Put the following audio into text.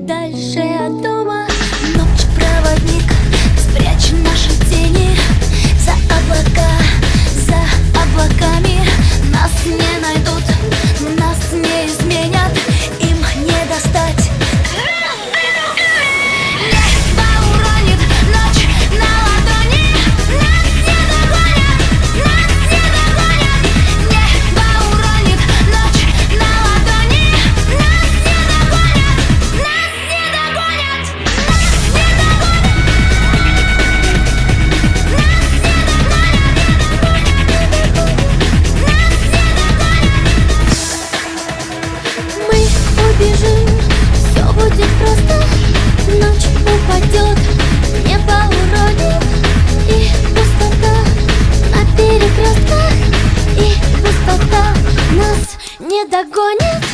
дальше от дома. Ночь, проводник, спрячь наши тени за облака, за облаками. Нас не найдут, нас не изменят, им не достать. Небо уронит ночь на ладони, нас не догонят, нас не догонят. Небо уронит ночь на ладони, нас не догонят, нас не догонят, нас не догонят. Мы убежим, все будет просто. Ночь упадет, небо уронит, и пустота на перекрестках, и пустота нас не догонит.